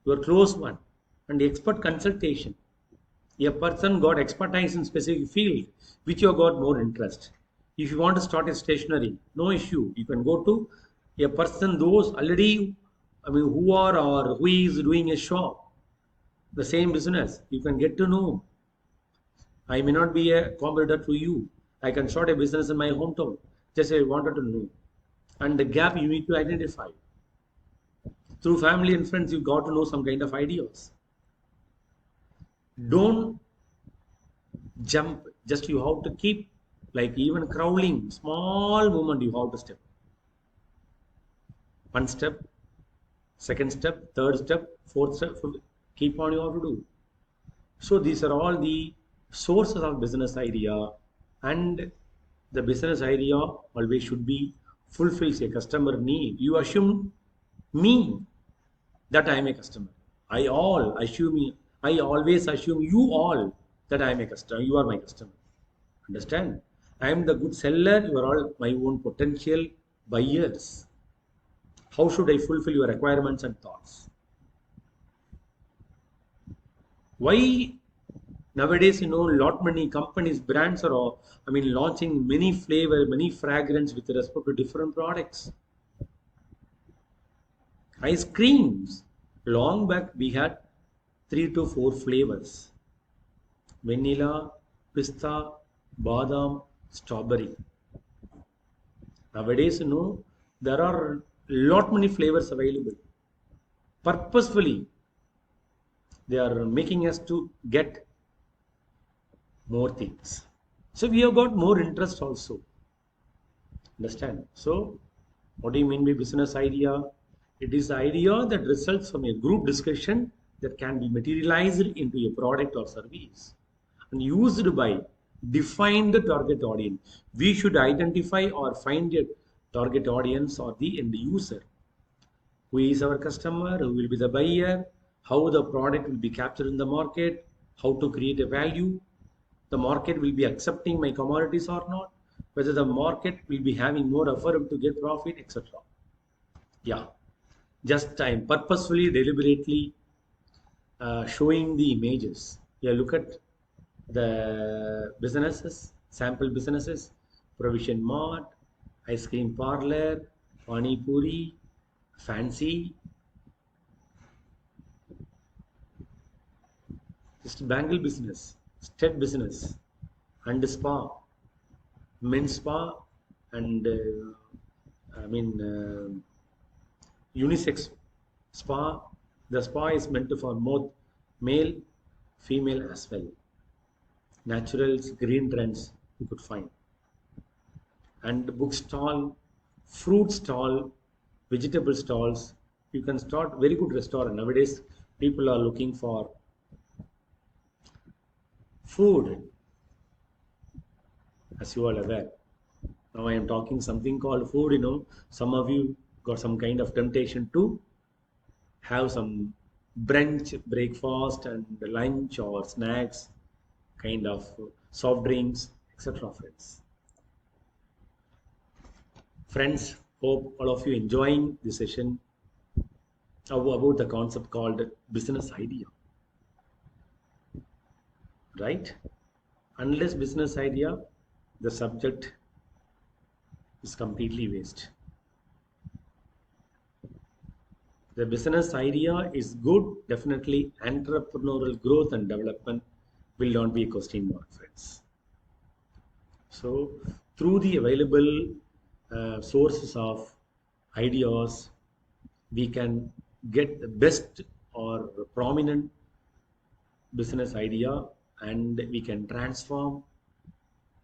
your close one, and expert consultation. A person got expertise in specific field which you have got more interest. If you want to start a stationery, no issue. You can go to a person those already, who are or who is doing a shop, the same business. You can get to know. I may not be a competitor to you. I can start a business in my hometown. Just I wanted to know. And the gap you need to identify. Through family and friends, you got to know some kind of ideas. Don't jump, just you have to keep, like even crawling, small movement you have to step. One step, second step, third step, fourth step, keep on you have to do. So these are all the sources of business idea, and the business idea always should be fulfills a customer need. You assume me that I am a customer. I always assume you all that I am a customer. You are my customer. Understand? I am the good seller. You are all my own potential buyers. How should I fulfill your requirements and thoughts? Why nowadays, lot many companies, brands are all, launching many flavor, many fragrance with respect to different products. Ice creams. Long back, we had 3 to 4 flavors: vanilla, pista, badam, strawberry. Nowadays, there are lot many flavors available. Purposefully, they are making us to get more things. So we have got more interest also. Understand? So, what do you mean by business idea? It is the idea that results from a group discussion that can be materialized into a product or service and used by define the target audience. We should identify or find a target audience or the end user. Who is our customer? Who will be the buyer? How the product will be captured in the market? How to create a value? The market will be accepting my commodities or not? Whether the market will be having more effort to get profit, etc. Yeah, just I'm purposefully, deliberately showing the images. Yeah, look at the businesses, sample businesses: Provision Mart, Ice Cream Parlor, Pani Puri, Fancy, just bangle business, state business, and spa, men's spa, and I mean unisex spa. The spa is meant for both male, female as well. Naturals, green trends you could find, and book stall, fruit stall, vegetable stalls. You can start very good restaurant nowadays. People are looking for food, as you are aware. Now I am talking something called food. Some of you got some kind of temptation to have some brunch, breakfast, and lunch or snacks, kind of soft drinks, etc. Friends, hope all of you enjoying this session about the concept called business idea. Right? Unless business idea, the subject is completely waste. The business idea is good, definitely entrepreneurial growth and development will not be a question mark, friends. So, through the available sources of ideas, we can get the best or prominent business idea, and we can transform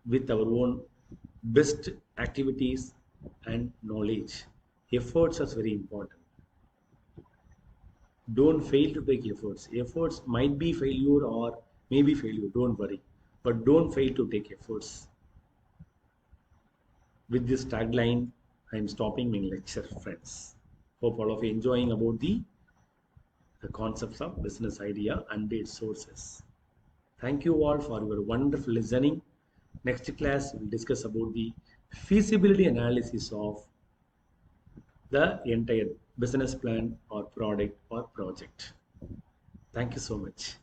with our own best activities and knowledge. Efforts are very important. Don't fail to take efforts. Efforts might be failure or maybe failure, don't worry. But don't fail to take efforts. With this tagline, I am stopping my lecture, friends. Hope all of you enjoying about the concepts of business idea and its sources. Thank you all for your wonderful listening. Next class, we will discuss about the feasibility analysis of the entire business plan or product or project. Thank you so much.